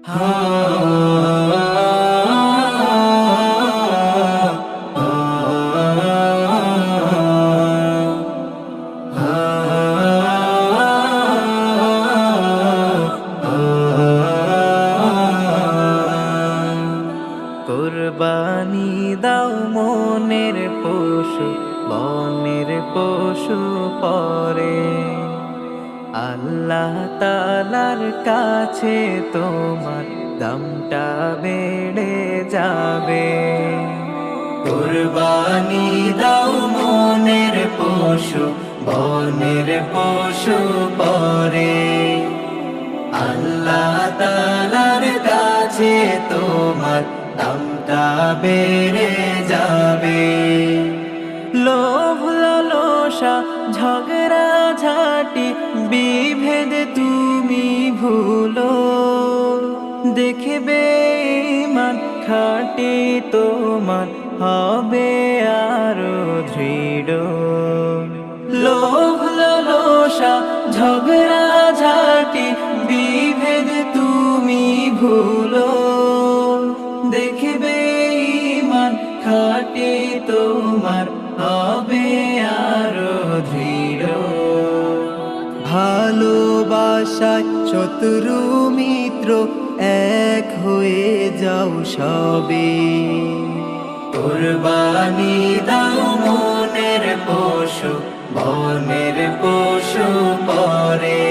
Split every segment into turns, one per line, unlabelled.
কুরবানি দাও মনের পশু বনের পশু পরে আল্লাহ তাআলার কাছে তোমার দামটা বেড়ে যাবে। কুরবানি দাও মনের পশু বনের পশু পরে আল্লাহ তাআলার কাছে তোমার দামটা বেড়ে যাবে। লোভ লালসা ঝগড়া ঝাঁটি বিভেদ তুমি ভুলো, দেখবে ঈমান খাঁটি তোমার হবে আরো দৃঢ়। লোভ লালসা ঝগড়া ঝাঁটি বিভেদ তুমি ভুলো, দেখবে ঈমান খাঁটি তোমার হবে আরো দৃঢ়। ভালোবাসায় শত্রু মিত্র এক হয়ে যাও সবে। কুরবানি দাও মনের পশু বনের পশু পরে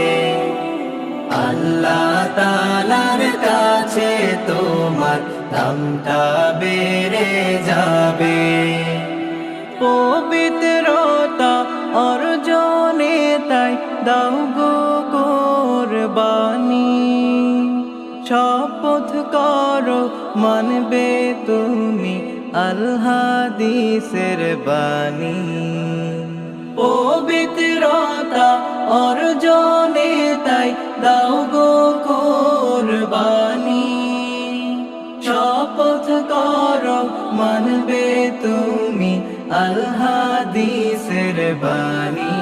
আল্লাহ তাআলার কাছে তোমার দামটা বেড়ে যাবে। পবিত্রতা অর্জনে তাই দাও গো কুরবানি, শপথ করো মানবে তুমি আল হাদিসের বাণী। পবিত্রতা অর্জনে তাই দাও গো কুরবানি, শপথ করো মানবে তুমি আল হাদিসের বাণী।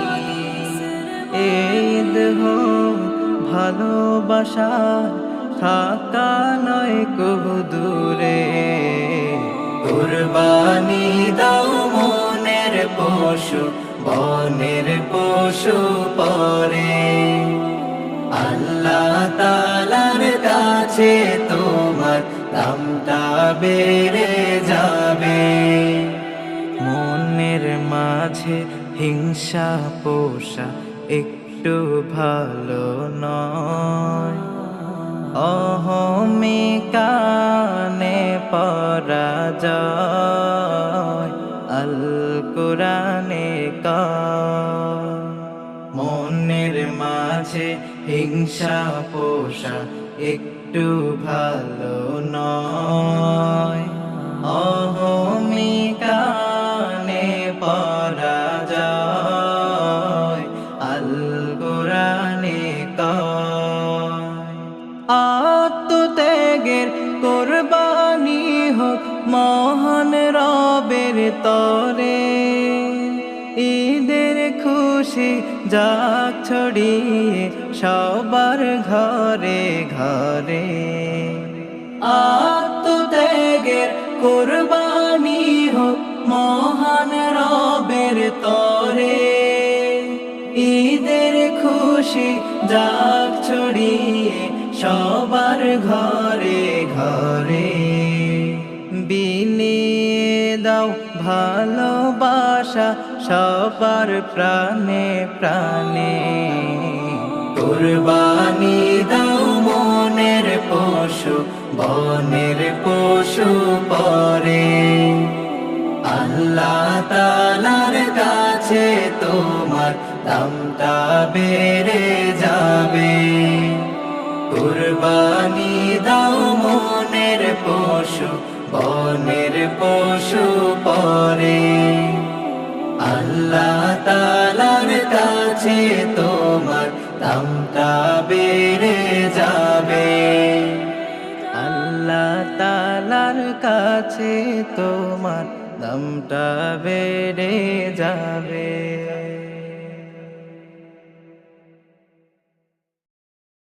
ঈদ হোক ভালোবাসা থাকা নয় কবু দূরে। কুরবানি দাও মনের পশু বনের পশু পরে আল্লাহ তাআলার কাছে তোমার দামটা বেড়ে যাবে। মনের মাঝে হিংসা পোষা একটু ভালো নয়, অহমিকানে পরাজয় আল কোরআনে কয়। মনের মাঝে হিংসা পোষা একটু ভালো নয়, অহমিকানে পরাজয় আল কোরআনে কয়। আত্মত্যাগের কুরবানি হোক মহান রবের তরে, ঈদের খুশি যাক ছড়িয়ে সবার ঘরে ঘরে। আত্মত্যাগের কুরবানি হোক মহান রবের তরে, ঈদের খুশি যাক ছড়িয়ে সবার ঘরে ঘরে। বিলিয়ে দাও ভালোবাসা সবার প্রাণে প্রাণে। কুরবানি দাও মনের পশু বনের পশু পরে আল্লাহ তাআলার কাছে তোমার দামটা বেড়ে যাবে। কুরবানি দাও মনের পশু বনের পশু পরে আল্লাহ তাআলার কাছে তোমার দামটা বেড়ে যাবে। আল্লাহ তাআলার কাছে তোমার দামটা বেড়ে যাবে।